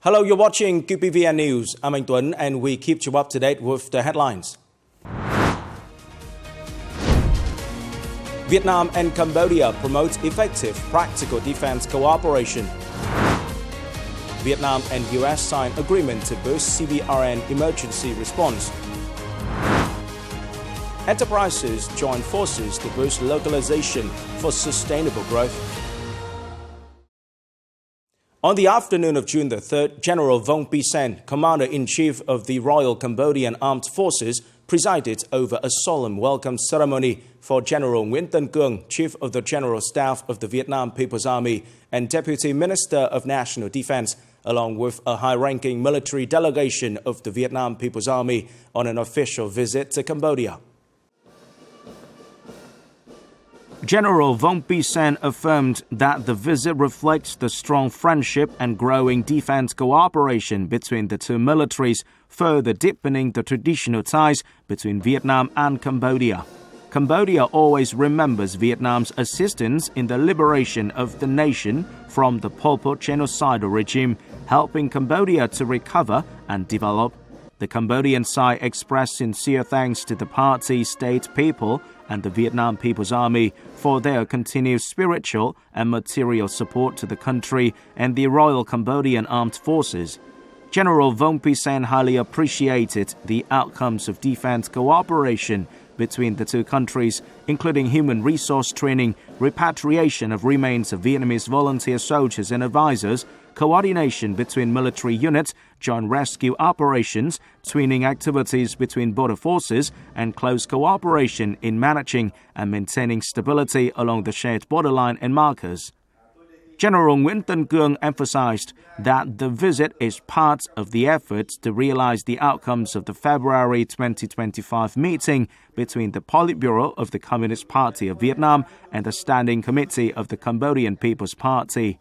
Hello, you're watching QPVN News. I'm Anh Tuấn and we keep you up to date with the headlines. Vietnam and Cambodia promote effective practical defense cooperation. Vietnam and US sign agreement to boost CBRN emergency response. Enterprises join forces to boost localization for sustainable growth. On the afternoon of June the 3rd, General Vong Phi Sen, Commander-in-Chief of the Royal Cambodian Armed Forces, presided over a solemn welcome ceremony for General Nguyễn Tân Cương, Chief of the General Staff of the Vietnam People's Army and Deputy Minister of National Defense, along with a high-ranking military delegation of the Vietnam People's Army on an official visit to Cambodia. General Vong Phi Sen affirmed that the visit reflects the strong friendship and growing defense cooperation between the two militaries, further deepening the traditional ties between Vietnam and Cambodia. Cambodia always remembers Vietnam's assistance in the liberation of the nation from the Pol Pot genocidal regime, helping Cambodia to recover and develop. The Cambodian side expressed sincere thanks to the party, state, people, and the Vietnam People's Army for their continued spiritual and material support to the country and the Royal Cambodian Armed Forces. General Vong Phi Sen highly appreciated the outcomes of defense cooperation between the two countries, including human resource training, repatriation of remains of Vietnamese volunteer soldiers and advisors, coordination between military units, joint rescue operations, twinning activities between border forces, and close cooperation in managing and maintaining stability along the shared borderline and markers. General Nguyễn Tân Cương emphasized that the visit is part of the efforts to realize the outcomes of the February 2025 meeting between the Politburo of the Communist Party of Vietnam and the Standing Committee of the Cambodian People's Party.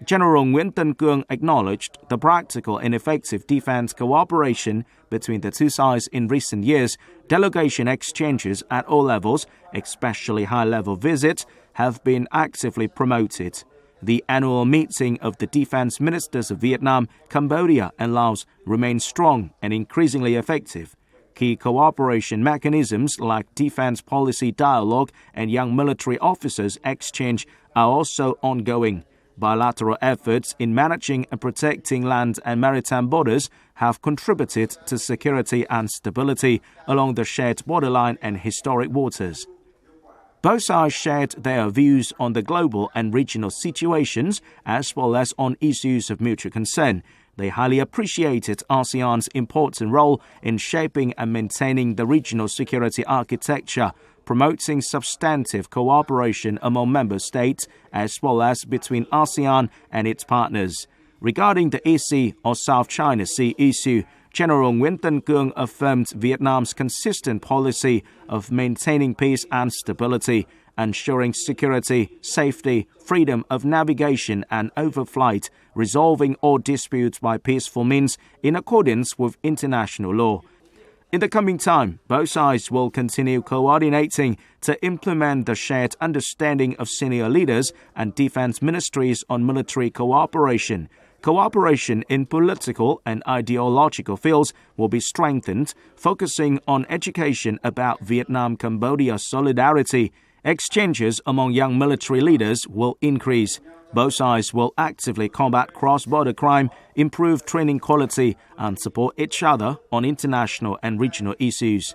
General Nguyễn Tân Cương acknowledged the practical and effective defense cooperation between the two sides in recent years. Delegation exchanges at all levels, especially high-level visits, have been actively promoted. The annual meeting of the defense ministers of Vietnam, Cambodia, and Laos remains strong and increasingly effective. Key cooperation mechanisms like defense policy dialogue and young military officers exchange are also ongoing. Bilateral efforts in managing and protecting land and maritime borders have contributed to security and stability along the shared borderline and historic waters. Both sides shared their views on the global and regional situations as well as on issues of mutual concern. They highly appreciated ASEAN's important role in shaping and maintaining the regional security architecture, promoting substantive cooperation among member states as well as between ASEAN and its partners. Regarding the EC or South China Sea issue, General Nguyễn Tân Cương affirmed Vietnam's consistent policy of maintaining peace and stability, ensuring security, safety, freedom of navigation and overflight, resolving all disputes by peaceful means in accordance with international law. In the coming time, both sides will continue coordinating to implement the shared understanding of senior leaders and defense ministries on military cooperation. Cooperation in political and ideological fields will be strengthened, focusing on education about Vietnam-Cambodia solidarity. Exchanges among young military leaders will increase. Both sides will actively combat cross-border crime, improve training quality, and support each other on international and regional issues.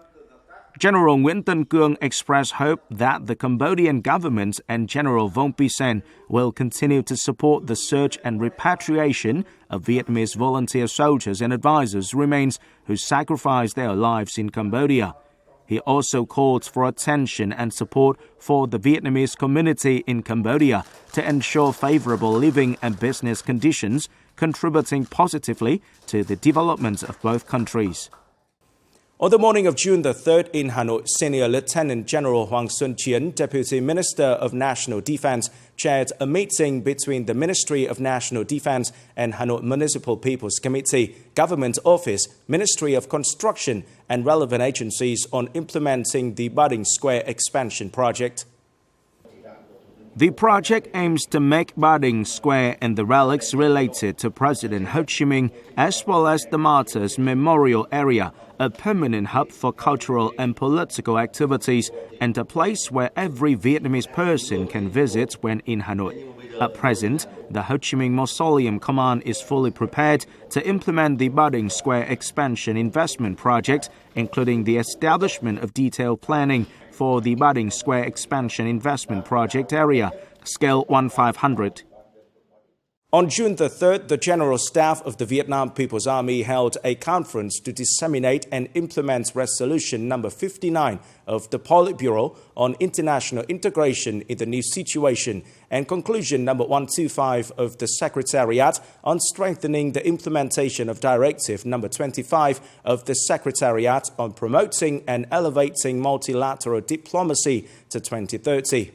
General Nguyễn Tân Cương expressed hope that the Cambodian government and General Vong Phi Sen will continue to support the search and repatriation of Vietnamese volunteer soldiers and advisors' remains who sacrificed their lives in Cambodia. He also called for attention and support for the Vietnamese community in Cambodia to ensure favorable living and business conditions, contributing positively to the development of both countries. On the morning of June the 3rd in Hanoi, Senior Lieutenant General Hoàng Xuân Chiến, Deputy Minister of National Defense, chaired a meeting between the Ministry of National Defense and Hanoi Municipal People's Committee, Government Office, Ministry of Construction, and relevant agencies on implementing the Budding Square expansion project. The project aims to make Ba Đình Square and the relics related to President Ho Chi Minh, as well as the Martyrs Memorial Area, a permanent hub for cultural and political activities and a place where every Vietnamese person can visit when in Hanoi. At present, the Ho Chi Minh Mausoleum Command is fully prepared to implement the Ba Đình Square expansion investment project, including the establishment of detailed planning for the Ba Đình Square expansion investment project area, scale 1/500. On June the 3rd, the General Staff of the Vietnam People's Army held a conference to disseminate and implement Resolution number 59 of the Politburo on international integration in the new situation and conclusion number 125 of the Secretariat on strengthening the implementation of Directive number 25 of the Secretariat on promoting and elevating multilateral diplomacy to 2030.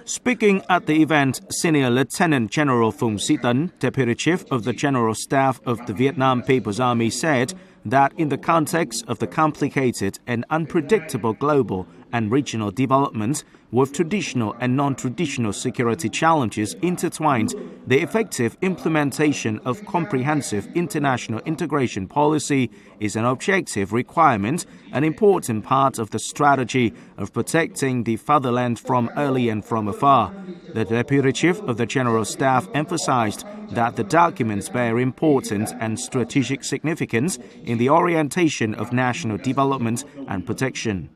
Speaking at the event, Senior Lieutenant General Phùng Sĩ Tấn, Deputy Chief of the General Staff of the Vietnam People's Army, said that in the context of the complicated and unpredictable global and regional development, with traditional and non-traditional security challenges intertwined, the effective implementation of comprehensive international integration policy is an objective requirement, an important part of the strategy of protecting the fatherland from early and from afar. The Deputy Chief of the General Staff emphasized that the documents bear important and strategic significance in the orientation of national development and protection.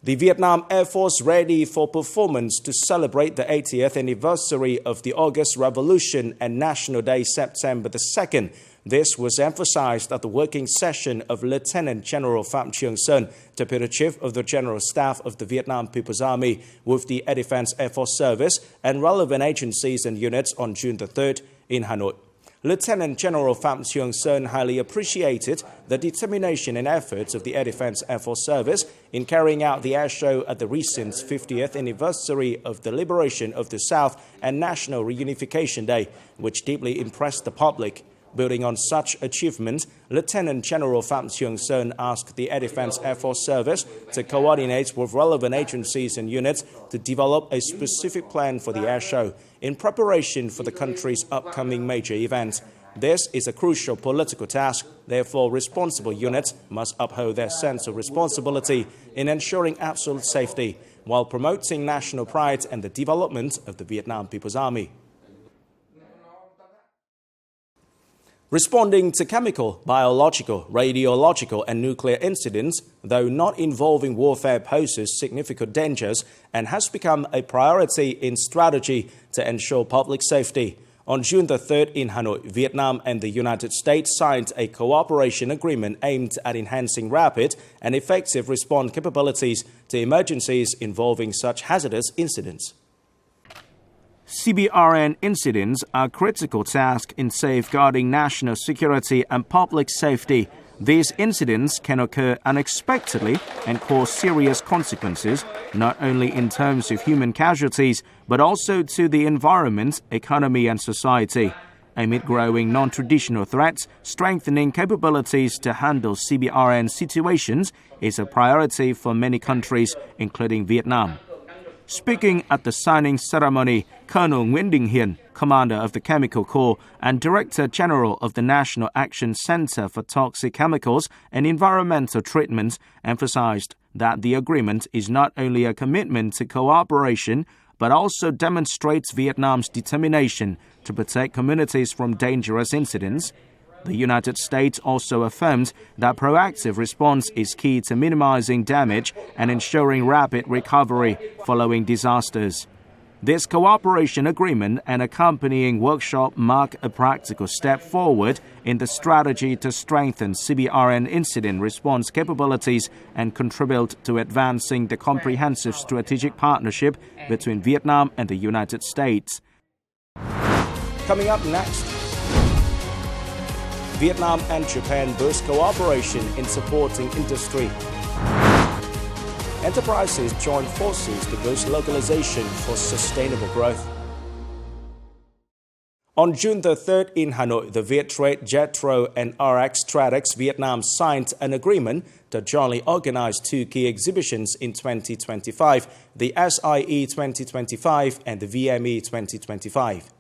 The Vietnam Air Force ready for performance to celebrate the 80th anniversary of the August Revolution and National Day, September the 2nd. This was emphasized at the working session of Lieutenant General Phạm Trường Sơn, Deputy Chief of the General Staff of the Vietnam People's Army, with the Air Defense Air Force Service and relevant agencies and units on June the 3rd in Hanoi. Lieutenant General Phạm Trường Sơn highly appreciated the determination and efforts of the Air Defense Air Force Service in carrying out the air show at the recent 50th anniversary of the liberation of the South and National Reunification Day, which deeply impressed the public. Building on such achievement, Lieutenant General Phạm Trường Sơn asked the Air Defense Air Force Service to coordinate with relevant agencies and units to develop a specific plan for the air show in preparation for the country's upcoming major event. This is a crucial political task. Therefore, responsible units must uphold their sense of responsibility in ensuring absolute safety while promoting national pride and the development of the Vietnam People's Army. Responding to chemical, biological, radiological and nuclear incidents, though not involving warfare, poses significant dangers and has become a priority in strategy to ensure public safety. On June the 3rd in Hanoi, Vietnam and the United States signed a cooperation agreement aimed at enhancing rapid and effective response capabilities to emergencies involving such hazardous incidents. CBRN incidents are a critical task in safeguarding national security and public safety. These incidents can occur unexpectedly and cause serious consequences, not only in terms of human casualties, but also to the environment, economy and society. Amid growing non-traditional threats, strengthening capabilities to handle CBRN situations is a priority for many countries, including Vietnam. Speaking at the signing ceremony, Colonel Nguyễn Đình Hiền, Commander of the Chemical Corps and Director General of the National Action Center for Toxic Chemicals and Environmental Treatment, emphasized that the agreement is not only a commitment to cooperation, but also demonstrates Vietnam's determination to protect communities from dangerous incidents. The United States also affirmed that proactive response is key to minimizing damage and ensuring rapid recovery following disasters. This cooperation agreement and accompanying workshop mark a practical step forward in the strategy to strengthen CBRN incident response capabilities and contribute to advancing the comprehensive strategic partnership between Vietnam and the United States. Coming up next, Vietnam and Japan boost cooperation in supporting industry. Enterprises join forces to boost localization for sustainable growth. On June the 3rd in Hanoi, the Viet Trade, Jetro and RX Tradex Vietnam signed an agreement to jointly organize two key exhibitions in 2025, the SIE 2025 and the VME 2025.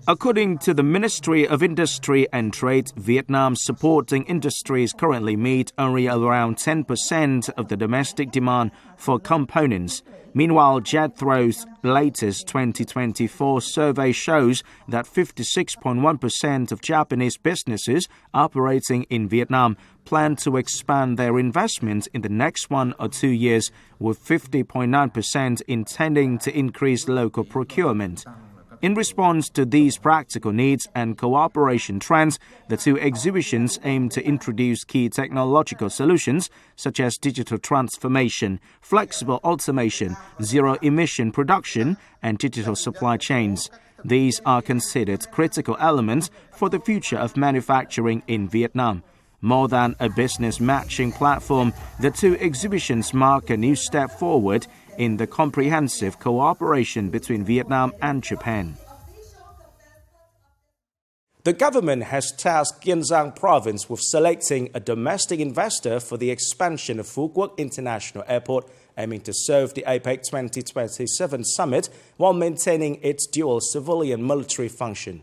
According to the Ministry of Industry and Trade, Vietnam's supporting industries currently meet only around 10% of the domestic demand for components. Meanwhile, Jetro's latest 2024 survey shows that 56.1% of Japanese businesses operating in Vietnam plan to expand their investments in the next 1 or 2 years, with 50.9% intending to increase local procurement. In response to these practical needs and cooperation trends, the two exhibitions aim to introduce key technological solutions such as digital transformation, flexible automation, zero-emission production, and digital supply chains. These are considered critical elements for the future of manufacturing in Vietnam. More than a business matching platform, the two exhibitions mark a new step forward in the comprehensive cooperation between Vietnam and Japan. The government has tasked Kiên Giang province with selecting a domestic investor for the expansion of Phu Quoc International Airport, aiming to serve the APEC 2027 summit while maintaining its dual civilian-military function.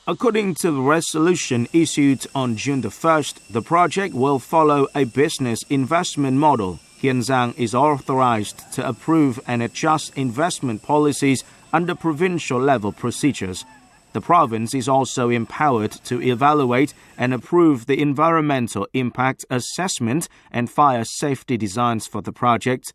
According to the resolution issued on June the 1st, the project will follow a business investment model. Kiên Giang is authorized to approve and adjust investment policies under provincial-level procedures. The province is also empowered to evaluate and approve the environmental impact assessment and fire safety designs for the project.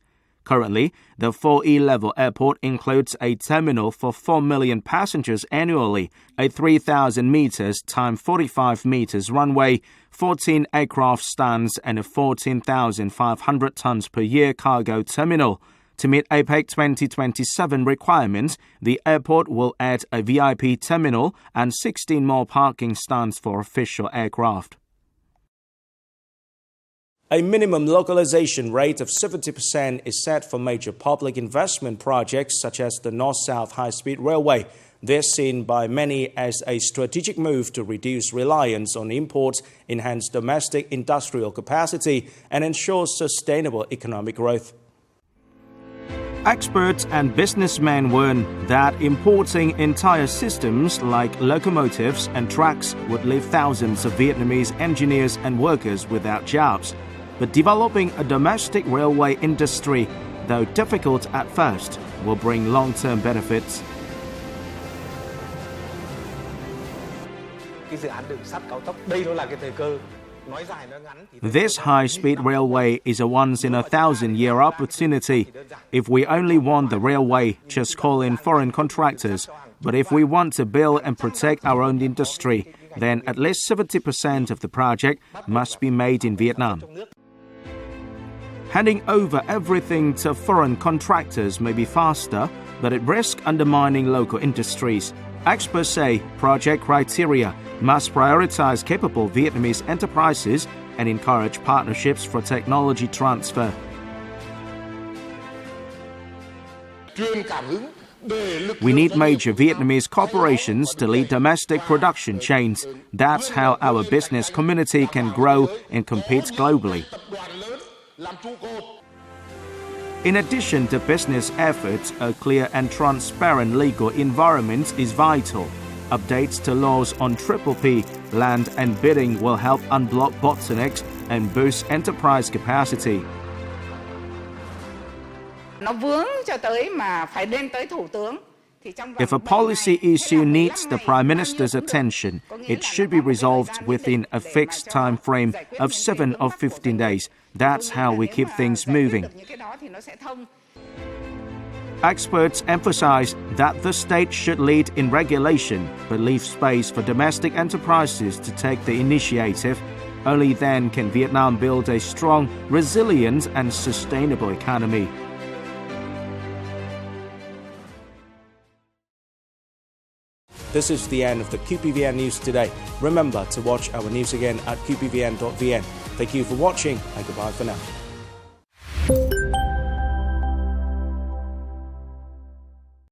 Currently, the 4E level airport includes a terminal for 4 million passengers annually, a 3,000 meters x 45 meters runway, 14 aircraft stands, and a 14,500 tons per year cargo terminal. To meet APEC 2027 requirements, the airport will add a VIP terminal and 16 more parking stands for official aircraft. A minimum localization rate of 70% is set for major public investment projects such as the North-South High-Speed Railway. This seen by many as a strategic move to reduce reliance on imports, enhance domestic industrial capacity, and ensure sustainable economic growth. Experts and businessmen warn that importing entire systems like locomotives and tracks would leave thousands of Vietnamese engineers and workers without jobs. But developing a domestic railway industry, though difficult at first, will bring long-term benefits. This high-speed railway is a once-in-a-thousand-year opportunity. If we only want the railway, just call in foreign contractors. But if we want to build and protect our own industry, then at least 70% of the project must be made in Vietnam. Handing over everything to foreign contractors may be faster, but it risks undermining local industries. Experts say project criteria must prioritize capable Vietnamese enterprises and encourage partnerships for technology transfer. We need major Vietnamese corporations to lead domestic production chains. That's how our business community can grow and compete globally. In addition to business efforts, a clear and transparent legal environment is vital. Updates to laws on PPP, land and bidding will help unblock bottlenecks and boost enterprise capacity. If a policy issue needs the Prime Minister's attention, it should be resolved within a fixed time frame of 7 or 15 days. That's how we keep things moving. Experts emphasize that the state should lead in regulation, but leave space for domestic enterprises to take the initiative. Only then can Vietnam build a strong, resilient, and sustainable economy. This is the end of the QPVN News today. Remember to watch our news again at qpvn.vn. Thank you for watching and goodbye for now.